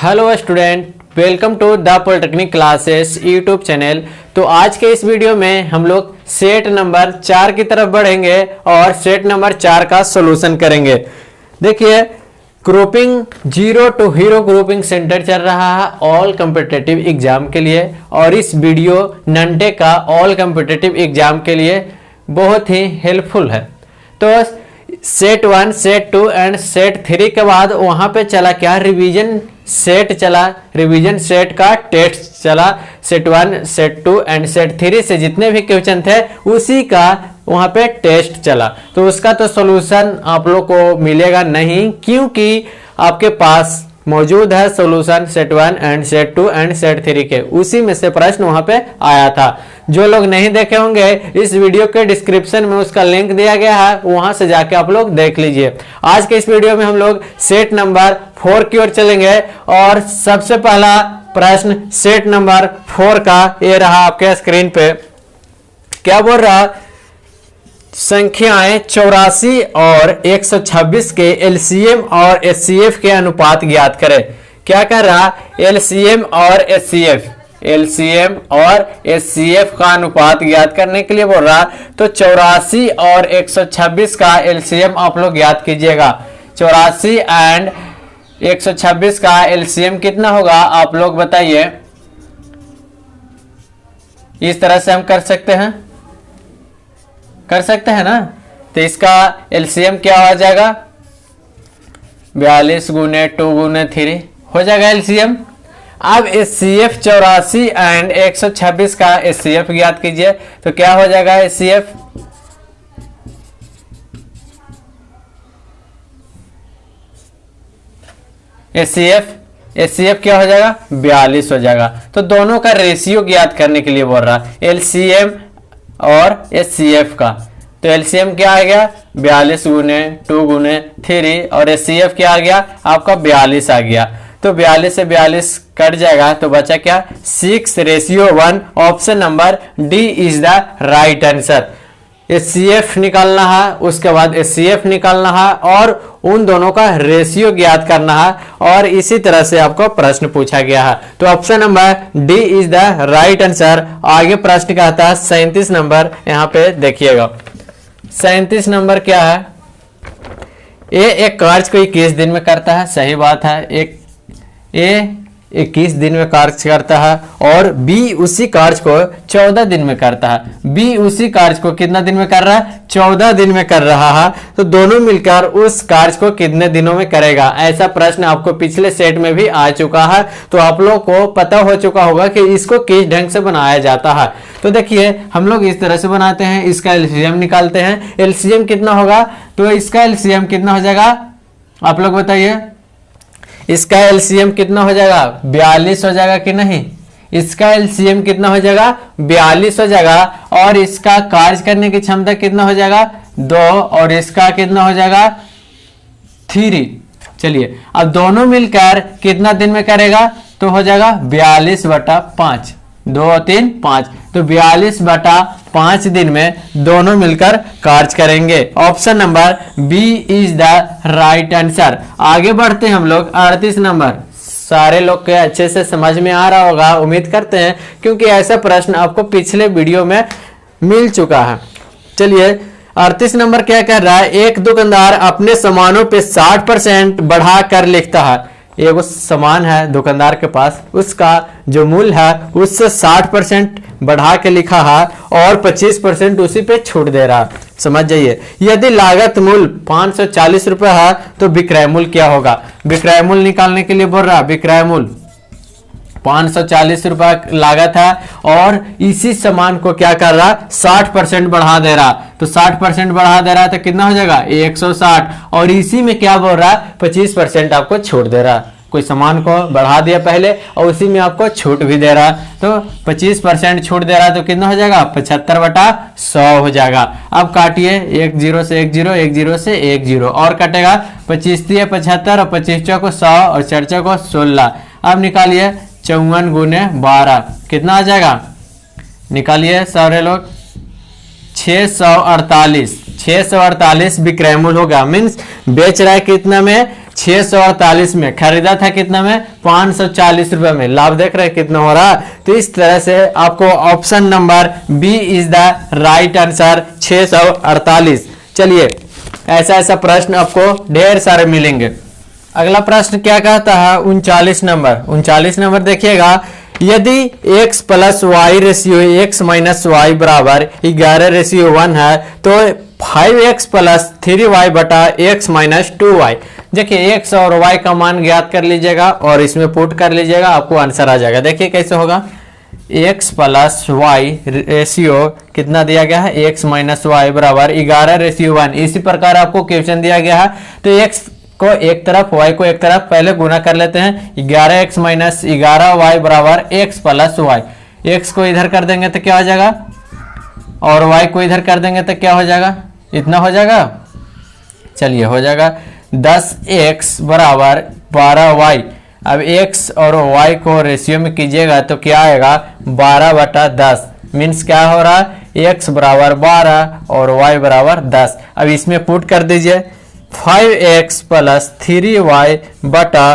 Hello student, welcome to the polytechnic classes YouTube channel. तो आज के इस वीडियो में हम लोग सेट नंबर 4 की तरफ बढ़ेंगे और सेट नंबर 4 का सॉल्यूशन करेंगे। देखिए, grouping 0 to hero grouping centre चल रहा है ऑल कॉम्पिटिटिव एग्जाम के लिए, और इस वीडियो नंटे का ऑल कॉम्पिटिटिव एग्जाम के लिए बहुत ही हेल्पफुल है। तो सेट 1, सेट 2 एंड सेट 3 के बाद वहां पे चला क्या, रिवीजन सेट चला, रिवीजन सेट का टेस्ट चला। सेट 1, सेट 2 एंड सेट 3 से जितने भी क्वेश्चन थे उसी का वहां पे टेस्ट चला। तो उसका तो सॉल्यूशन आप लोग को मिलेगा नहीं, क्योंकि आपके पास मौजूद है solution set 1 and set 2 and set 3 के, उसी में से प्रश्न वहां पे आया था। जो लोग नहीं देखे होंगे, इस वीडियो के डिस्क्रिप्शन में उसका लिंक दिया गया है, वहां से जाके आप लोग देख लीजिए। आज के इस वीडियो में हम लोग सेट नंबर 4 की ओर चलेंगे, और सबसे पहला प्रश्न सेट नंबर 4 का ये रहा आपके स्क्रीन पे। क्या बोल रहा, संख्याएं 84 और 126 के एलसीएम और एचसीएफ के अनुपात ज्ञात करें। क्या कर रहा, एलसीएम और एचसीएफ, एलसीएम और एचसीएफ का अनुपात ज्ञात करने के लिए बोल रहा। तो 84 और 126 का एलसीएम आप लोग ज्ञात कीजिएगा। 84 एंड 126 का एलसीएम कितना होगा आप लोग बताइए। इस तरह से हम कर सकते हैं ना। तो इसका एलसीएम क्या हो जाएगा, 42 गुने 2 गुने 3 हो जाएगा एलसीएम। अब एचसीएफ 84 एंड 126 का एचसीएफ ज्ञात कीजिए। तो क्या हो जाएगा एचसीएफ, एचसीएफ क्या हो जाएगा, 42 हो जाएगा। तो दोनों का रेशियो ज्ञात करने के लिए बोल रहा, एलसीएम और एचसीएफ का। तो एलसीएम क्या आ गया, 42 गुने 2 गुने 3, और एचसीएफ क्या आ गया आपका 42 आ गया। तो 42 से 42 कट जाएगा, तो बचा क्या, 6:1। Option number D is the right answer. HCF निकालना है, उसके बाद एचसीएफ निकालना है, और उन दोनों का रेशियो ज्ञात करना है, और इसी तरह से आपको प्रश्न पूछा गया है। तो option number D is the right answer. आगे प्रश्न कहता है 37 नंबर, यहाँ पे देखिएगा 37 नंबर क्या है। एक कार्य को 21 दिन में करता है, सही बात है। एक 21 दिन में कार्य करता है, और बी उसी कार्य को 14 दिन में करता है। बी उसी कार्य को कितना दिन में कर रहा है, 14 दिन में कर रहा है। तो दोनों मिलकर उस कार्य को कितने दिनों में करेगा, ऐसा प्रश्न आपको पिछले सेट में भी आ चुका है। तो आप लोग को पता हो चुका होगा कि इसको किस ढंग से बनाया जाता है। तो देखिए, हम लोग इस तरह से बनाते हैं, इसका एलसीएम निकालते हैं। एलसीएम कितना होगा, तो इसका एलसीएम कितना हो जाएगा आप लोग बताइए। इसका एलसीएम कितना हो जाएगा, 42 हो जाएगा कि नहीं। इसका एलसीएम कितना हो जाएगा, 42 हो जाएगा। और इसका कार्य करने की क्षमता कितना हो जाएगा, 2, और इसका कितना हो जाएगा 3। चलिए, अब दोनों मिलकर कितना दिन में करेगा, तो हो जाएगा 42/5, 2 3 5। तो 42/5 दिन में दोनों मिलकर कार्य करेंगे। Option number b is the right answer. आगे बढ़ते हैं हम लोग 38 नंबर। सारे लोग के अच्छे से समझ में आ रहा होगा, उम्मीद करते हैं, क्योंकि ऐसा प्रश्न आपको पिछले वीडियो में मिल चुका है। चलिए, 38 नंबर क्या कह रहा है, एक दुकानदार अपने सामानों पे 60% बढ़ा कर लिखता है। एगो सामान है दुकानदार के पास, उसका जो मूल्य है उससे 60% बढ़ा के लिखा है, और 25% उसी पे छूट दे रहा। समझ जाइए, यदि लागत मूल्य 540 रुपए है तो विक्रय मूल्य क्या होगा। विक्रय मूल्य निकालने के लिए बोल रहा, विक्रय मूल्य 540 रुपए लागत है, और इसी सामान को क्या कर रहा, 60% बढ़ा दे रहा। तो 60% बढ़ा दे रहा है तो कितना हो जाएगा 160, और इसी में क्या बोल रहा, 25% आपको छूट दे रहा। कोई सामान को बढ़ा दिया पहले, और उसी में आपको छूट भी दे रहा, तो 25% छूट दे रहा, तो कितना हो जाएगा 75/100 हो जाएगा। अब काटिए, 1 0 से 1 0, 1 0 से 1 0, और कटेगा 25 3 75, और 25 चौको 100, और 4 चौको 16। अब निकालिए 54 गुने 12 कितना आ जाएगा, निकालिए सारे लोग, 648 विक्रय मूल्य होगा। मीन्स बेच रहा है कितना में, 648 में, खरीदा था कितना में, 540 रुपए में। लाभ देख रहे हैं कितना हो रहा। तो इस तरह से आपको option number b is the right answer, 648। चलिए, ऐसा ऐसा प्रश्न आपको ढेर सारे मिलेंगे। अगला प्रश्न क्या कहता है, 39 नंबर। 39 नंबर देखिएगा, यदि x प्लस y ratio x minus y बराबर 11:1 है तो 5x प्लस 3y बटा x माइनस 2y। देखिए x और y का मान ज्ञात कर लीजिएगा और इसमें पुट कर लीजिएगा, आपको आंसर आ जाएगा। देखिए कैसे होगा, x प्लस वाई रेशियो कितना दिया गया है, x माइनस वाई बराबर 11:1। इसी प्रकार आपको क्वेश्चन दिया गया है, तो x को एक तरफ, y को एक तरफ, पहले गुना कर लेते हैं। 11x माइनस 11y बराबर x प्लस वाई। x को इधर कर देंगे तो क्या हो जाएगा, और y को इधर कर देंगे तो क्या हो जाएगा, इतना हो जाएगा। चलिए हो जाएगा 10x बराबर 12y। अब x और y को रेशियो में कीजिएगा तो क्या आएगा, 12/10। मीन्स क्या हो रहा है, x बराबर 12 और y बराबर 10। अब इसमें पुट कर दीजिए, 5x प्लस 3y बटा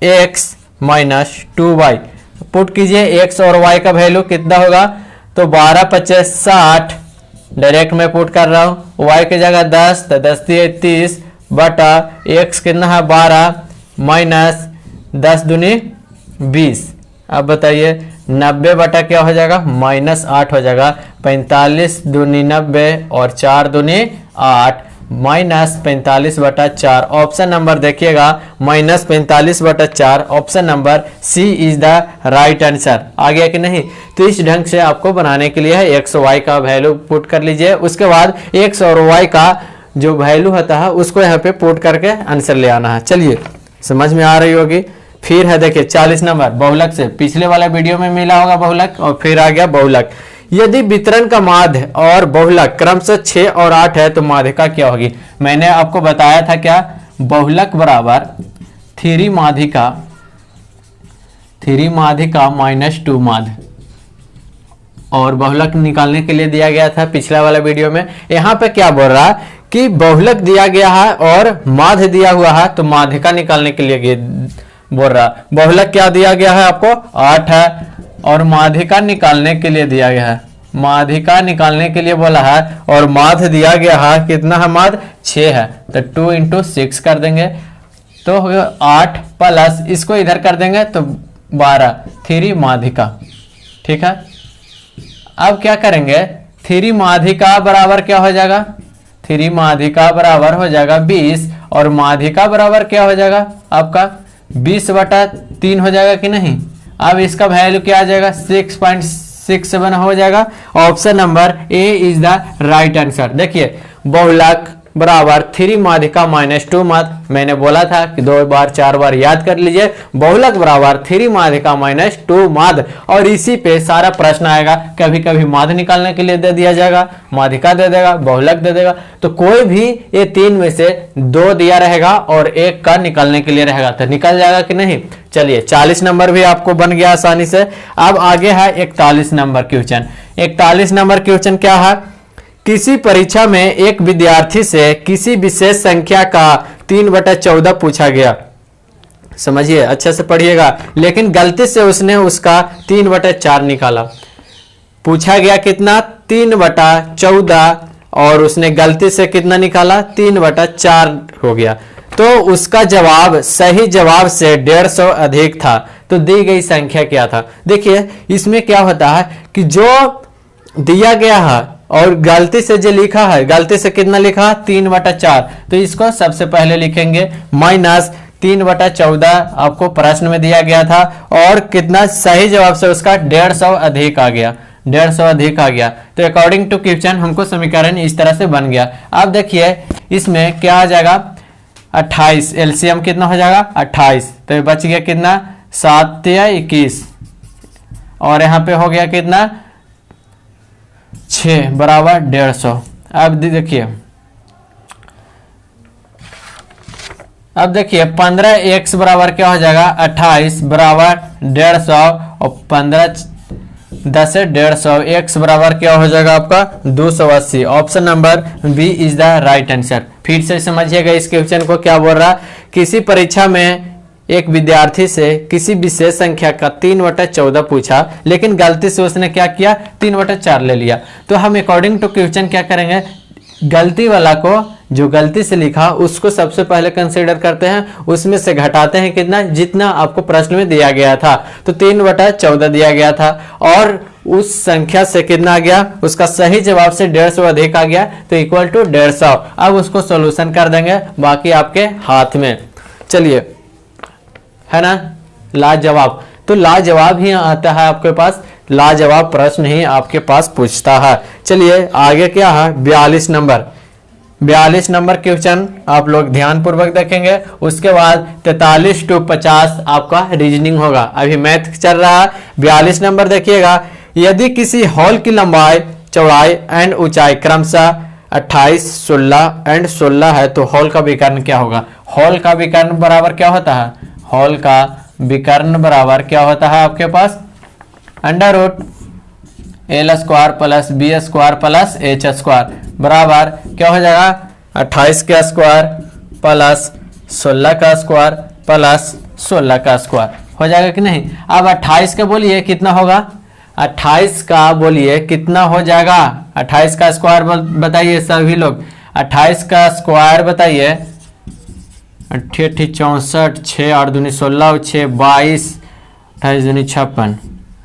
x माइनस 2y। पुट कीजिए, x और y का वैल्यू कितना होगा, तो 12×5 = 60। डायरेक्ट में पुट कर रहा हूँ, y की जगह 10, तो 10 × 30 बटा x कितना है 12 माइनस 10 दूनी 20। अब बताइए 90 बटा क्या हो जाएगा, -8 हो जाएगा। 45 दूनी 90 और 4 दूनी 8, -45/4। ऑप्शन नंबर देखिएगा, -45/4। Option number C is the right answer. आ गया कि नहीं। तो इस ढंग से आपको बनाने के लिए है, x y का वैल्यू पुट कर लीजिए, उसके बाद x और y का जो वैल्यू होता है उसको यहाँ पे पुट करके आंसर ले आना है। चलिए, समझ में आ रही होगी। फिर है देखिए 40 नंबर, बहुलक से। पिछले वाला वीडियो में मिला होगा बहुलक, और फिर आ गया बहुलक। यदि वितरण का माध्य और बहुलक क्रमशः 6 और 8 है तो माध्यिका क्या होगी। मैंने आपको बताया था क्या, बहुलक बराबर 3 माध्यिका -2 माध्य, और बहुलक निकालने के लिए दिया गया था पिछला वाला वीडियो में। यहाँ पे क्या बोल रहा है कि बहुलक दिया गया है और माध्य दिया हुआ है, तो माध्यिका निकालने के लिए बोल रहा। बहुलक क्या दिया गया है आपको, 8 है, और माध्यिका निकालने के लिए दिया गया है, माध्यिका निकालने के लिए बोला है, और माध्य दिया गया है कितना है, माध्य 6 है, तो 2 × 6 कर देंगे तो 8 प्लस इसको इधर कर देंगे तो 12, 3 माध्यिका। ठीक है, अब क्या करेंगे, 3 माध्यिका बराबर क्या हो जाएगा, 3 माध्यिका बराबर हो जाएगा 20, और माध्यिका बराबर क्या हो जाएगा आपका 20/3 हो जाएगा कि नहीं। अब इसका वैल्यू क्या आ जाएगा, 6.67 हो जाएगा। Option number A is the right answer. देखिए, बहुलक बराबर 3 माध्यिका -2 माध्य। मैंने बोला था कि 2 बार 4 बार याद कर लीजिए। बहुलक बराबर 3 माध्यिका -2 माध्य, और इसी पे सारा प्रश्न आएगा। कभी कभी माध्य निकालने के लिए दे दिया जाएगा, माध्यिका दे देगा, बहुलक दे देगा, तो कोई भी ये 3 में से 2 दिया रहेगा और 1 का निकालने के लिए रहेगा, तो निकल जाएगा कि नहीं। चलिए, 40 नंबर भी आपको बन गया आसानी से। अब आगे है 41 नंबर क्वेश्चन। 41 नंबर क्वेश्चन क्या है, किसी परीक्षा में एक विद्यार्थी से किसी विशेष संख्या का 3/14 पूछा गया। समझिए, अच्छे से पढ़िएगा। लेकिन गलती से उसने उसका 3/4 निकाला। पूछा गया कितना, 3/14, और उसने गलती से कितना निकाला, 3/4 हो गया। तो उसका जवाब सही जवाब से 150 अधिक था। तो दी गई संख्या क्या था। देखिए, इसमें क्या होता है कि जो दिया गया है और गलती से जो लिखा है, गलती से कितना लिखा, 3/4, तो इसको सबसे पहले लिखेंगे -3/14 आपको प्रश्न में दिया गया था, और कितना सही जवाब से उसका 150 अधिक आ गया, 150 अधिक आ गया। तो अकॉर्डिंग टू क्वेश्चन हमको समीकरण इस तरह से बन गया। अब देखिए इसमें क्या आ जाएगा, 28, एलसीएम कितना हो जाएगा 28, तो बच गया कितना 7 या 21, और यहाँ पे हो गया कितना 6 बराबर 150। अब देखिए, 15x बराबर क्या हो जाएगा 28 बराबर 150, और 15 10 से 150, x बराबर क्या हो जाएगा आपका 280। Option number b is the right answer. फिर से समझिएगा इस क्वेश्चन को। क्या बोल रहा, किसी परीक्षा में एक विद्यार्थी से किसी विशेष संख्या का 3/14 पूछा, लेकिन गलती से उसने क्या किया, 3/4 ले लिया। तो हम अकॉर्डिंग टू क्वेश्चन क्या करेंगे, गलती वाला को, जो गलती से लिखा उसको सबसे पहले कंसीडर करते हैं, उसमें से घटाते हैं कितना, जितना आपको प्रश्न में दिया गया था। तो 3/14 दिया गया था और उस संख्या से कितना आ गया, उसका सही जवाब से 150 अधिक आ गया, तो इक्वल टू 150। अब उसको सॉल्यूशन कर देंगे, बाकी आपके हाथ में। चलिए, है ना, लाजवाब। तो लाजवाब ही आता है आपके पास, लाजवाब प्रश्न ही आपके पास पूछता है। चलिए आगे क्या है, 42 नंबर। 42 नंबर क्वेश्चन आप लोग ध्यान पूर्वक देखेंगे। उसके बाद 43 to 50 आपका रीजनिंग होगा। अभी मैथ चल रहा है। 42 नंबर देखिएगा, यदि किसी हॉल की लंबाई, चौड़ाई एंड ऊंचाई क्रमशः 28, 16 एंड 16 है, तो हॉल का विकर्ण क्या होगा। हॉल का विकर्ण बराबर क्या होता है, हॉल का विकर्ण बराबर क्या होता है आपके पास, √L² plus B² plus H² बराबर क्या हो जाएगा, 28 का स्क्वायर प्लस 16 का स्क्वायर प्लस 16 का स्क्वायर हो जाएगा कि नहीं। अब 28 का बोलिए कितना होगा, 28 का बोलिए कितना हो जाएगा, 28 का स्क्वायर बताइए सभी लोग, 28 का स्क्वायर बताइए। 88, 64, 6 8 दूनी 16, 6 22, 28 दूनी 56,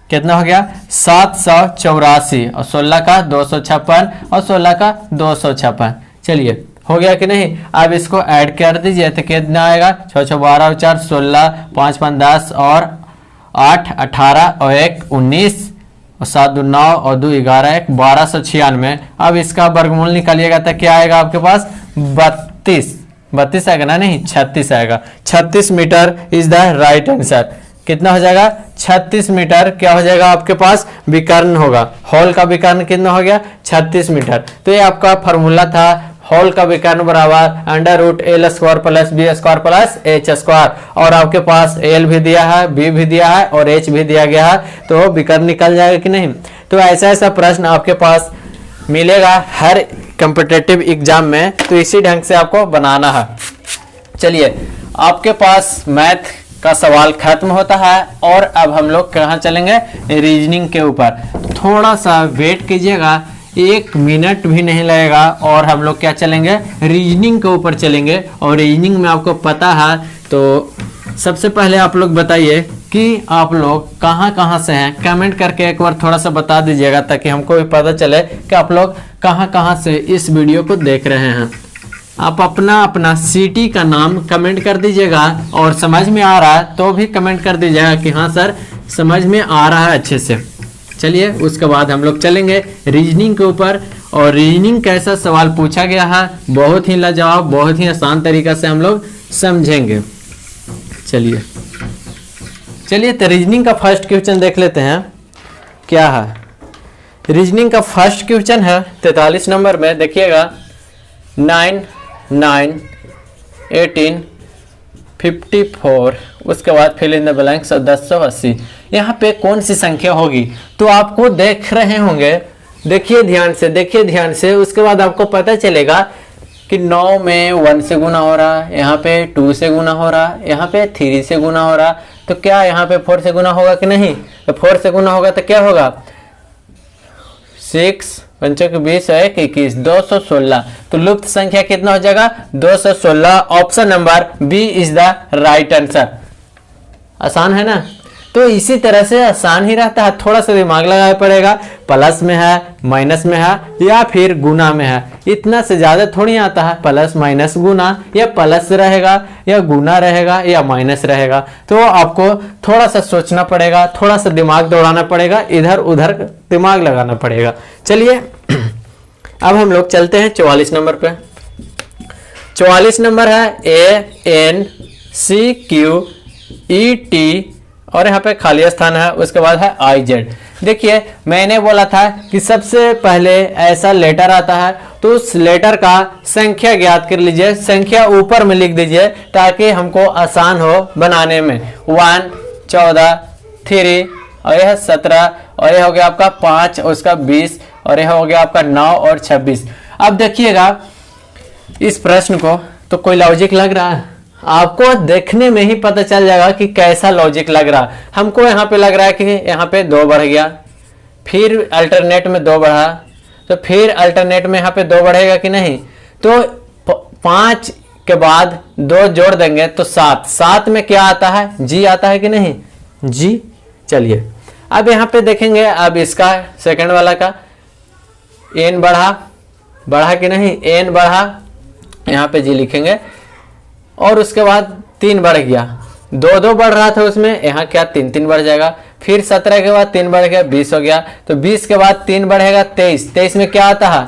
कितना हो गया 784, और 16 का 256 और 16 का 256। चलिए हो गया कि नहीं। अब इसको ऐड कर दीजिए तो कितना आएगा, 6 6 12 4 16, 5 5 10 और 8 18 और 1 19 और 7 2 9 और 2 11 1 1296। अब इसका वर्गमूल निकालिएगा तो क्या आएगा आपके पास, 32 आएगा ना, नहीं 36 आएगा। 36 metre is the right answer. कितना हो जाएगा, 36 मीटर क्या हो जाएगा आपके पास, विकर्ण होगा। हॉल का विकर्ण कितना हो गया, 36 मीटर। तो ये आपका फॉर्मूला था, हॉल का विकर्ण बराबर √L² plus B² plus H²। और आपके पास L भी दिया है, B भी दिया है और H भी दिया गया है, तो विकर्ण निकल जाएगा कि नहीं। तो ऐसा ऐसा प्रश्न आपके पास मिलेगा हर कॉम्पिटिटिव एग्जाम में, तो इसी ढंग से आपको बनाना है। चलिए आपके पास मैथ का सवाल खत्म होता है और अब हम लोग कहाँ चलेंगे, रीजनिंग के ऊपर। थोड़ा सा वेट कीजिएगा, 1 मिनट भी नहीं लगेगा और हम लोग क्या चलेंगे, रीजनिंग के ऊपर चलेंगे। और रीजनिंग में आपको पता है, तो सबसे पहले आप लोग बताइए कि आप लोग कहाँ कहाँ से हैं, कमेंट करके एक बार थोड़ा सा बता दीजिएगा, ताकि हमको भी पता चले कि आप लोग कहाँ कहाँ से इस वीडियो को देख रहे हैं। आप अपना अपना सिटी का नाम कमेंट कर दीजिएगा, और समझ में आ रहा है तो भी कमेंट कर दीजिएगा कि हाँ सर समझ में आ रहा है अच्छे से। चलिए उसके बाद हम लोग चलेंगे रीजनिंग के ऊपर। और रीजनिंग कैसा सवाल पूछा गया है, बहुत ही लाजवाब, बहुत ही आसान तरीका से हम लोग समझेंगे। चलिए तो रीजनिंग का फर्स्ट क्वेश्चन देख लेते हैं क्या है। रीजनिंग का फर्स्ट क्वेश्चन है 43 नंबर में, देखिएगा 9 9 18 54, उसके बाद फिल इन द ब्लैंक्स 1080। यहाँ पे कौन सी संख्या होगी, तो आपको देख रहे होंगे, देखिए ध्यान से, देखिए ध्यान से। उसके बाद आपको पता चलेगा कि 9 में 1 से गुना हो रहा है, यहाँ पे 2 से गुना हो रहा है, यहाँ पे 3 से गुना हो रहा, तो क्या यहाँ पे 4 से गुना होगा कि नहीं। तो 4 से गुना होगा तो क्या होगा, 6 पंचों के 20 है 21, 216। तो लुप्त संख्या कितना हो जाएगा, 216। Option number b is the right answer. आसान है ना। तो इसी तरह से आसान ही रहता है, थोड़ा सा दिमाग लगाना पड़ेगा। प्लस में है, माइनस में है, या फिर गुना में है, इतना से ज्यादा थोड़ी आता है। प्लस माइनस गुना, या प्लस रहेगा या गुना रहेगा या माइनस रहेगा। तो आपको थोड़ा सा सोचना पड़ेगा, थोड़ा सा दिमाग दौड़ाना पड़ेगा, इधर उधर दिमाग लगाना पड़ेगा। चलिए अब हम लोग चलते हैं 44 नंबर पे। 44 नंबर है ANCQET और यहाँ पे खाली स्थान है, उसके बाद है IZ। देखिए मैंने बोला था कि सबसे पहले ऐसा लेटर आता है तो उस लेटर का संख्या ज्ञात कर लीजिए, संख्या ऊपर में लिख दीजिए ताकि हमको आसान हो बनाने में। 1 14 3 और यह 17 और यह हो गया आपका 5 और उसका 20 और यह हो गया आपका 9 और 26। अब देखिएगा इस प्रश्न को, तो कोई लॉजिक लग रहा है? आपको देखने में ही पता चल जाएगा कि कैसा लॉजिक लग रहा है। हमको यहाँ पे लग रहा है कि यहाँ पे 2 बढ़ गया, फिर अल्टरनेट में 2 बढ़ा, तो फिर अल्टरनेट में यहाँ पे 2 बढ़ेगा कि नहीं? तो 5 के बाद 2 जोड़ देंगे तो 7। 7 में क्या आता है? जी आता है कि नहीं? जी। चलिए अब यहाँ पे देखेंगे, अब इसका सेकंड वाला का n बढ़ा कि नहीं? n बढ़ा, यहाँ पे जी लिखेंगे, और उसके बाद 3 बढ़ गया, 2 बढ़ रहा था उसमें, यहाँ क्या 3 बढ़ जाएगा। फिर 17 के बाद 3 बढ़ गया, 20 हो गया। तो 20 के बाद 3 बढ़ेगा 23। 23 में क्या आता है?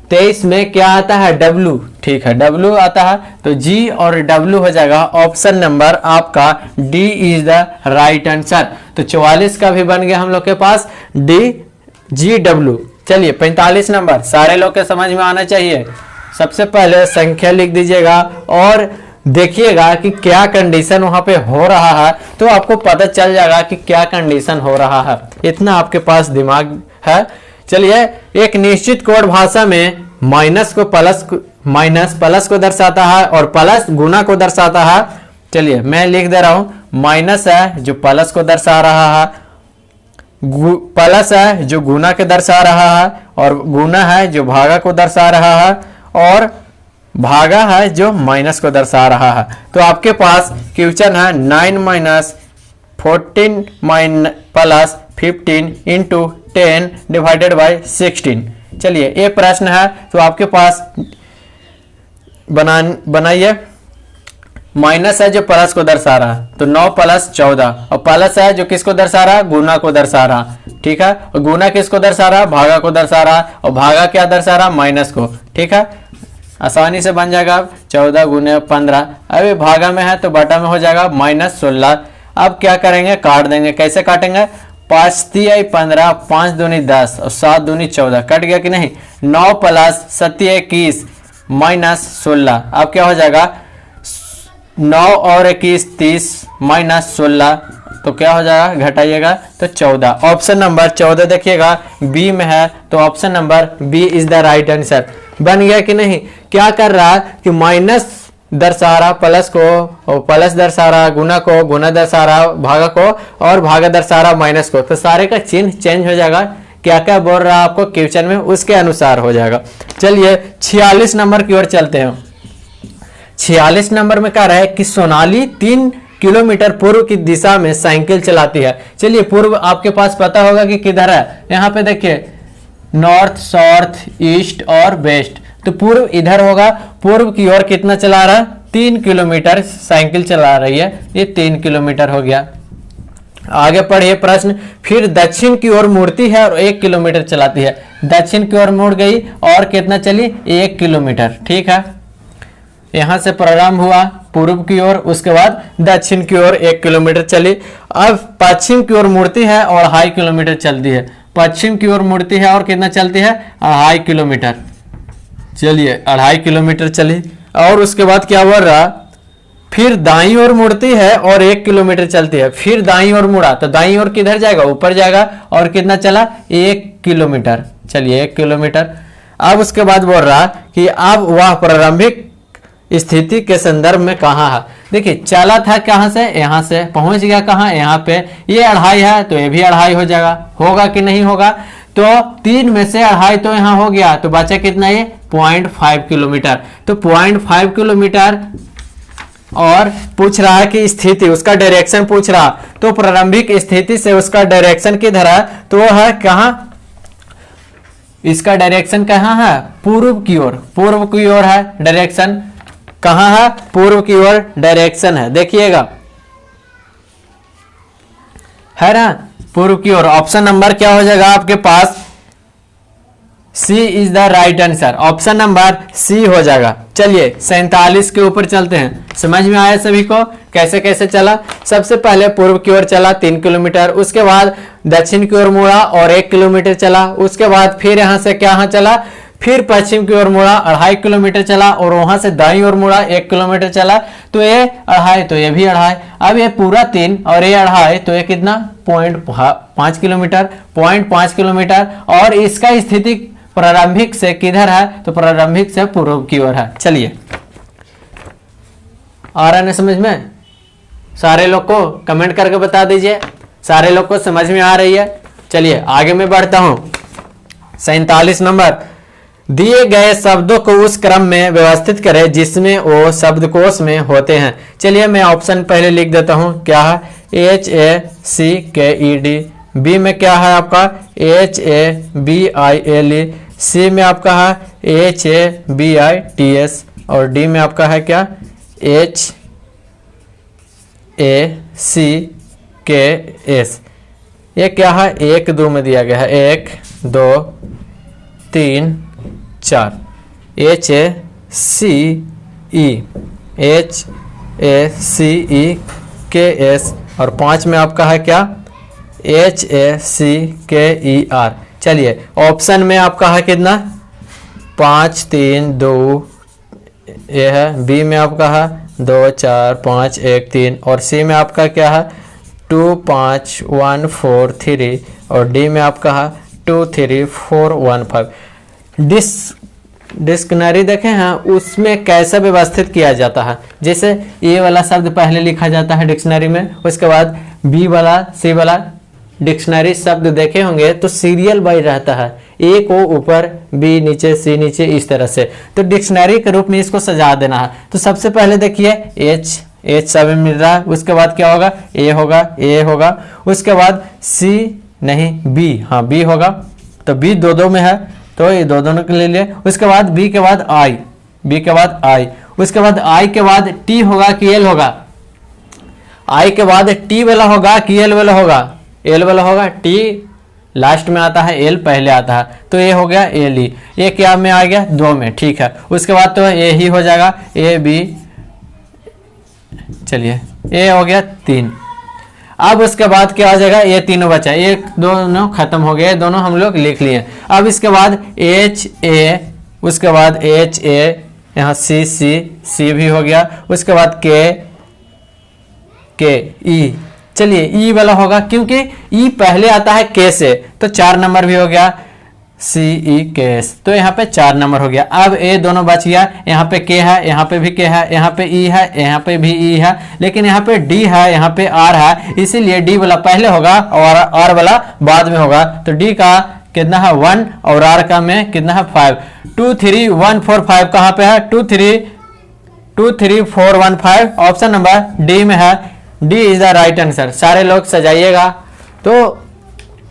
23 में क्या आता है? W। ठीक है, W आता है, तो G और W हो जाएगा। ऑप्शन नंबर आपका D is the right answer. तो 44 का भी बन गया हम लोग के पास D G W। चलिए 45 नंबर सारे लोग के समझ में आना चाहिए। सबसे पहले संख्या लिख दीजिएगा और देखिएगा कि क्या कंडीशन वहां पे हो रहा है, तो आपको पता चल जाएगा कि क्या कंडीशन हो रहा है। इतना आपके पास दिमाग है। चलिए, एक निश्चित कोड भाषा में माइनस प्लस को दर्शाता है और प्लस गुना को दर्शाता है। चलिए मैं लिख दे रहा हूं, माइनस है जो प्लस को दर्शा रहा है, प्लस है जो गुना के दर्शा रहा है, और गुना है जो भागा को दर्शा रहा है, और भागा है जो माइनस को दर्शा रहा है। तो आपके पास क्वेश्चन है 9 minus 14 plus 15 into 10 divided by 16। चलिए ये प्रश्न है, तो आपके पास बनाइए। माइनस है जो प्लस को दर्शा रहा है, तो 9 प्लस 14, और प्लस है जो किसको दर्शा रहा है? गुना को दर्शा रहा। ठीक है, और गुना किसको दर्शा रहा है? भागा को दर्शा रहा, और भागा क्या दर्शा रहा? माइनस को। ठीक है, आसानी से बन जाएगा। 14 गुने 15, अभी भागा में है तो बटा में हो जाएगा -16। अब क्या करेंगे? काट देंगे। कैसे काटेंगे? 5 तिहाई 15, 5 दूनी 10 और 7 दूनी 14। कट गया कि नहीं? 9 प्लस 7 21 -16। अब क्या हो जाएगा? 9 और 21 30 -16, तो क्या हो जाएगा? घटाइएगा तो 14। ऑप्शन नंबर 14 देखिएगा बी में है, तो option number b is the right answer. बन गया कि नहीं? क्या कर रहा है कि माइनस दर्शा रहा प्लस को, और प्लस दर्शा रहा गुना को, गुना दर्शा रहा भागा को, और भागा दर्शा रहा माइनस को। तो सारे का चिन्ह चेंज हो जाएगा। क्या क्या बोल रहा है आपको क्वेश्चन में, उसके अनुसार हो जाएगा। चलिए 46 नंबर की ओर चलते हैं। 46 नंबर में कह रहा है कि सोनाली 3 किलोमीटर पूर्व की दिशा में साइकिल चलाती है। चलिए पूर्व आपके पास पता होगा कि किधर है। यहाँ पे देखिए नॉर्थ, साउथ, ईस्ट और वेस्ट, तो पूर्व इधर होगा। पूर्व की ओर कितना चला रहा है? 3 किलोमीटर साइकिल चला रही है। ये 3 किलोमीटर हो गया। आगे पढ़िए प्रश्न। फिर दक्षिण की ओर मुड़ती है और 1 किलोमीटर चलाती है। दक्षिण की ओर मुड़ गई और कितना चली? 1 किलोमीटर। ठीक है, यहां से प्रारंभ हुआ पूर्व की ओर, उसके बाद दक्षिण की ओर 1 किलोमीटर चली। अब पश्चिम की ओर मुड़ती है और 2.5 किलोमीटर चलती है। पश्चिम की ओर मुड़ती है और कितना चलती है? 2.5 किलोमीटर। चलिए 2.5 किलोमीटर चली, और उसके बाद क्या बोल रहा? फिर दाईं ओर मुड़ती है और 1 किलोमीटर चलती है। फिर दाईं ओर मुड़ा, तो दाईं ओर किधर जाएगा? ऊपर जाएगा, और कितना चला? 1 किलोमीटर। चलिए 1 किलोमीटर। अब उसके बाद बोल रहा कि अब वह प्रारंभिक स्थिति के संदर्भ में कहाँ है? देखिए चला था कहाँ से? यहाँ से पहुंच गया कहाँ? यहाँ पे। ये 2.5 है तो ये भी 2.5 हो जाएगा। होगा कि नहीं होगा? तो 3 में से 2.5 तो यहाँ हो गया, तो बचा कितना? ये 0.5 किलोमीटर। तो 0.5 किलोमीटर, और पूछ रहा है कि स्थिति, उसका डायरेक्शन पूछ रहा, तो प्रारंभिक स्थिति से उसका डायरेक्शन किधर है? तो वो है कहाँ? इसका डायरेक्शन कहाँ है? पूर्व की ओर। पूर्व की ओर है डायरेक्शन। कहाँ है? पूर्व की ओर डायरेक्शन है। देखिएगा है ना, पूर्व की ओर। ऑप्शन नंबर क्या हो जाएगा आपके पास? C is the right answer. Option number C हो जाएगा। चलिए 47 के ऊपर चलते हैं। समझ में आया सभी को कैसे कैसे चला? सबसे पहले पूर्व की ओर चला 3 किलोमीटर, उसके बाद दक्षिण की ओर मुड़ा और 1 किलोमीटर चला, उसके बाद फिर यहाँ से क्या चला? फिर पश्चिम की ओर मुड़ा 2.5 किलोमीटर चला, और वहां से दाईं ओर मुड़ा 1 किलोमीटर चला। तो ये 2.5, तो ये भी 2.5। अब ये पूरा 3 और ये 2.5, तो ये कितना? 0.5 किलोमीटर। 0.5 किलोमीटर। और इसका स्थिति प्रारंभिक से किधर है, तो प्रारंभिक से पूर्व की ओर है। चलिए, आ रहा है ना समझ में? सारे लोग को कमेंट करके बता दीजिए, सारे लोग को समझ में आ रही है। चलिए आगे मैं बढ़ता हूं। 47 नंबर, दिए गए शब्दों को उस क्रम में व्यवस्थित करें जिसमें वो शब्दकोश में होते हैं। चलिए मैं ऑप्शन पहले लिख देता हूं, क्या है HACKED, बी में क्या है आपका HABILE, सी में आपका है HABITS और डी में आपका है क्या HACKS। ये क्या है 1 2 में दिया गया है, 1 2 3 4, HACEHACEKS और 5 में आपका है क्या HACKER। चलिए ऑप्शन में आपका है कितना 5 3 2, ये है, बी में आपका है 2 4 5 1 3 और सी में आपका क्या है 2 5 1 4 3 और डी में आपका है 2 3 4 1 5। डिक्शनरी देखे हैं उसमें कैसा व्यवस्थित किया जाता है, जैसे ए वाला शब्द पहले लिखा जाता है डिक्शनरी में, उसके बाद बी वाला सी वाला। डिक्शनरी शब्द देखे होंगे तो सीरियल वाइज रहता है, ए को ऊपर बी नीचे सी नीचे इस तरह से, तो डिक्शनरी के रूप में इसको सजा देना है। तो सबसे पहले देखिए एच सब मिल रहा है, उसके बाद क्या होगा ए होगा, उसके बाद सी नहीं बी, हाँ बी होगा, तो बी दो दो में है तो ये दो दोनों के ले लिए। उसके बाद बी के बाद आई, उसके बाद आई के बाद टी होगा कि एल होगा, आई के बाद टी वाला होगा कि एल वाला होगा, एल वाला होगा, टी लास्ट में आता है, एल पहले आता है, तो ये हो गया एल ई, ये क्या में आ गया 2 में, ठीक है। उसके बाद तो ए ही हो जाएगा ए बी, चलिए ए हो गया 3। अब उसके बाद क्या हो जाएगा, ये तीनों बचा, ये दोनों खत्म हो गए, दोनों हम लोग लिख लिए। अब इसके बाद एच ए, उसके बाद एच ए, यहाँ सी भी हो गया, उसके बाद के ई। चलिए ई वाला होगा क्योंकि ई पहले आता है के से, तो 4 नंबर भी हो गया CEKS, तो यहाँ पे 4 नंबर हो गया। अब ए दोनों बच गया, यहाँ पे के है, यहाँ पे भी के है, यहाँ पे ई है, यहाँ पे भी ई है, लेकिन यहाँ पे डी है, यहाँ पे आर है, इसीलिए डी वाला पहले होगा और आर वाला बाद में होगा। तो डी का कितना है 1 और आर का में कितना है 5। 2 3 1 4 5 कहाँ पे है 2 3 4 1 5, ऑप्शन नंबर डी में है। D is the right answer. सारे लोग सजाइएगा। तो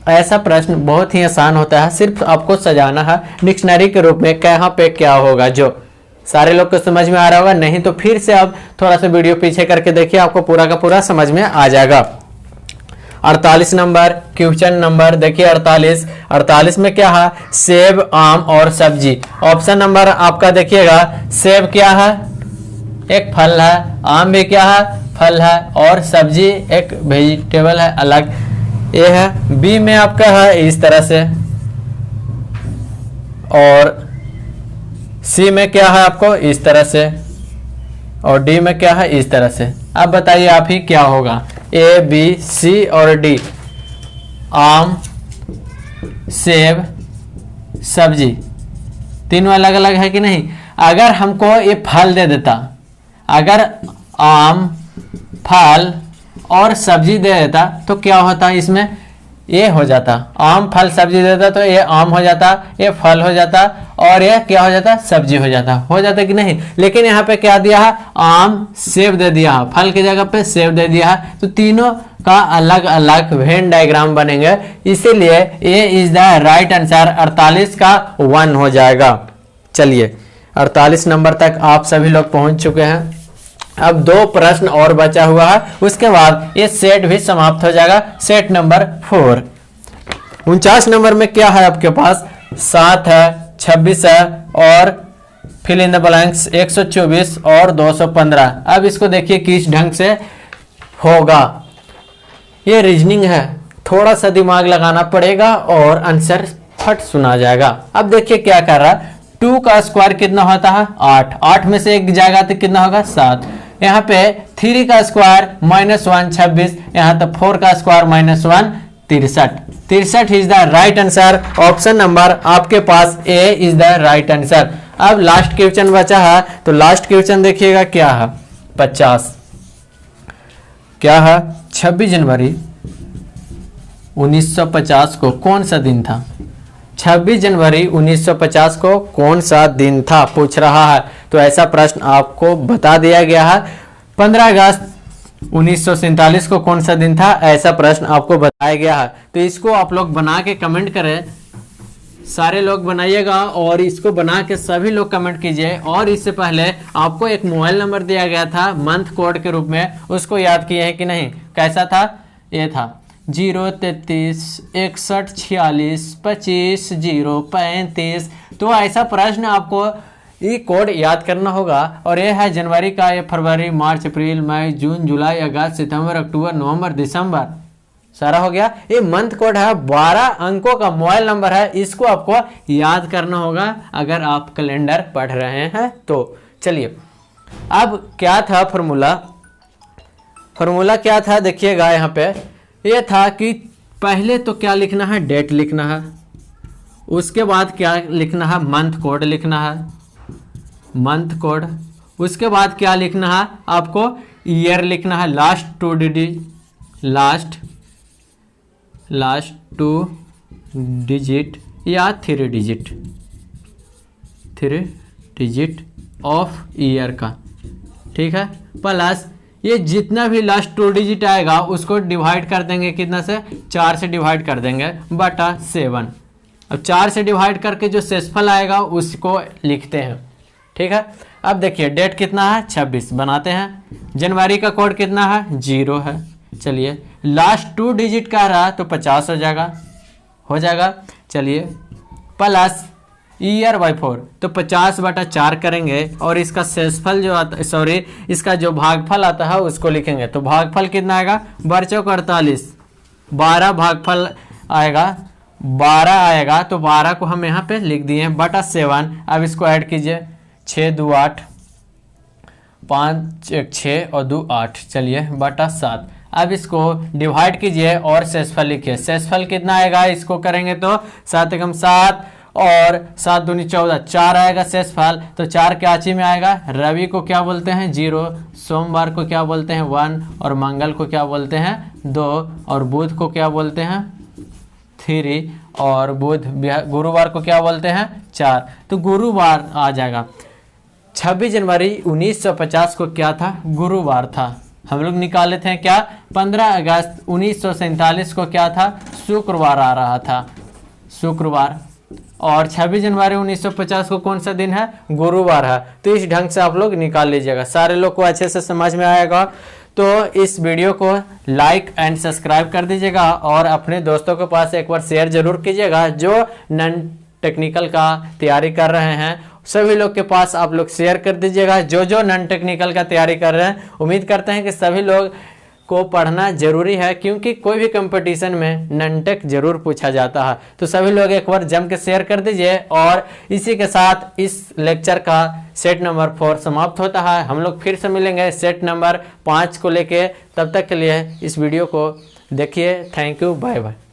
ऐसा प्रश्न बहुत ही आसान होता है, सिर्फ आपको सजाना है डिक्शनरी के रूप में कहाँ पे क्या होगा। जो सारे लोग को समझ में आ रहा होगा, नहीं तो फिर से आप थोड़ा सा वीडियो पीछे करके देखिए, आपको पूरा का पूरा समझ में आ जाएगा। 48 नंबर क्वेश्चन नंबर देखिए 48 में क्या है सेब आम और सब्जी। ऑप्शन नंबर आपका देखिएगा, सेब क्या है एक फल है, आम भी क्या है फल है, और सब्जी एक वेजिटेबल है अलग, ये है। बी में आपका है इस तरह से, और सी में क्या है आपको इस तरह से, और डी में क्या है इस तरह से। अब बताइए आप ही क्या होगा, ए बी सी और डी, आम सेब सब्जी, तीनों अलग अलग है कि नहीं। अगर हमको ये फल दे देता, अगर आम फल और सब्जी दे देता तो क्या होता, इसमें ये हो जाता, आम फल सब्जी देता तो ये आम हो जाता, ये फल हो जाता, और ये क्या हो जाता सब्जी हो जाता कि नहीं। लेकिन यहाँ पे क्या दिया है, आम सेब दे दिया है, फल की जगह पे सेब दे दिया है, तो तीनों का अलग अलग वेन डायग्राम बनेंगे, इसीलिए ये इज द राइट आंसर। 48 का 1 हो जाएगा। चलिए 48 नंबर तक आप सभी लोग पहुंच चुके हैं। अब 2 प्रश्न और बचा हुआ है, उसके बाद ये सेट भी समाप्त हो जाएगा। Set number 4। 49 नंबर में क्या है आपके पास, 7 है 26 है और फिल इन द ब्लैंक्स 124 और 215। अब इसको देखिए किस ढंग से होगा, ये रीजनिंग है, थोड़ा सा दिमाग लगाना पड़ेगा और आंसर फट सुना जाएगा। अब देखिए क्या कर रहा है, 2 का स्क्वायर कितना होता है 8, 8 में से 1 जाएगा तो कितना होगा 7। यहाँ पे 3 का स्क्वायर -1 26, यहाँ तो 4 का square -1 63। 63 is the right answer. Option number आपके पास ए इज द राइट आंसर। अब लास्ट क्वेश्चन बचा है, तो लास्ट क्वेश्चन देखिएगा क्या है। 50 क्या है? 26 जनवरी 1950 को कौन सा दिन था? 26 जनवरी 1950 को कौन सा दिन था पूछ रहा है। तो ऐसा प्रश्न आपको बता दिया गया है। 15 अगस्त 1947 को कौन सा दिन था, ऐसा प्रश्न आपको बताया गया है। तो इसको आप लोग बना के कमेंट करें, सारे लोग बनाइएगा और इसको बना के सभी लोग कमेंट कीजिए। और इससे पहले आपको एक मोबाइल नंबर दिया गया था मंथ कोड के रूप में, उसको याद किए हैं कि नहीं? कैसा था? ये था 033 61 46 25 035। तो ऐसा प्रश्न आपको ये कोड याद करना होगा। और ये है जनवरी का, ये फरवरी, मार्च, अप्रैल, मई, जून, जुलाई, अगस्त, सितंबर, अक्टूबर, नवंबर, दिसंबर, सारा हो गया। ये मंथ कोड है, 12 अंकों का मोबाइल नंबर है, इसको आपको याद करना होगा अगर आप कैलेंडर पढ़ रहे हैं तो। चलिए अब क्या था फॉर्मूला? फॉर्मूला क्या था देखिएगा यहाँ पे। ये था कि पहले तो क्या लिखना है? डेट लिखना है। उसके बाद क्या लिखना है? मंथ कोड लिखना है, मंथ कोड। उसके बाद क्या लिखना है? आपको ईयर लिखना है, लास्ट 2 डिजिट, लास्ट 2 डिजिट या 3 डिजिट ऑफ ईयर का, ठीक है। प्लस ये जितना भी लास्ट 2 डिजिट आएगा उसको डिवाइड कर देंगे कितना से? 4 से डिवाइड कर देंगे बटा 7। अब 4 से डिवाइड करके जो शेषफल आएगा उसको लिखते हैं, ठीक है। अब देखिए डेट कितना है? 26 बनाते हैं। जनवरी का कोड कितना है? 0 है। चलिए लास्ट 2 डिजिट का रहा तो 50 हो जाएगा। चलिए प्लस ईयर बाई 4, तो 50 बटा 4 करेंगे और इसका शेषफल जो आता, सॉरी इसका जो भागफल आता है उसको लिखेंगे। तो भागफल कितना आएगा? 12 12 भागफल आएगा, 12 आएगा। तो 12 को हम यहाँ पे लिख दिए बटा 7। अब इसको ऐड कीजिए, 6 2 8, 5 1 6 और 2 8, चलिए बटा 7। अब इसको डिवाइड कीजिए और शेषफल लिखिए। शेषफल कितना आएगा? इसको करेंगे तो 7 एकम 7 और 7 दूनी 14, 4 आएगा शेषफल। तो 4 क्याची में आएगा? रवि को क्या बोलते हैं? 0, सोमवार को क्या बोलते हैं? 1 और मंगल को क्या बोलते हैं? 2 और बुध को क्या बोलते हैं? 3 और गुरुवार को क्या बोलते हैं? 4। तो गुरुवार आ जाएगा। 26 जनवरी 1950 को क्या था? गुरुवार था। हम लोग निकाले थे क्या? 15 अगस्त 1947 को क्या था? शुक्रवार आ रहा था, शुक्रवार। और 26 जनवरी 1950 को कौन सा दिन है? गुरुवार है। तो इस ढंग से आप लोग निकाल लीजिएगा, सारे लोग को अच्छे से समझ में आएगा। तो इस वीडियो को लाइक एंड सब्सक्राइब कर दीजिएगा और अपने दोस्तों के पास एक बार शेयर जरूर कीजिएगा जो नॉन टेक्निकल का तैयारी कर रहे हैं। सभी लोग के पास आप लोग शेयर कर दीजिएगा जो नॉन टेक्निकल का तैयारी कर रहे हैं। उम्मीद करते हैं कि सभी लोग को पढ़ना जरूरी है, क्योंकि कोई भी कंपटीशन में नॉन टेक जरूर पूछा जाता है। तो सभी लोग एक बार जम के शेयर कर दीजिए। और इसी के साथ इस लेक्चर का सेट नंबर 4 समाप्त होता है। हम लोग फिर से मिलेंगे सेट नंबर 5 को लेके। तब तक के लिए इस वीडियो को देखिए। Thank you, bye bye.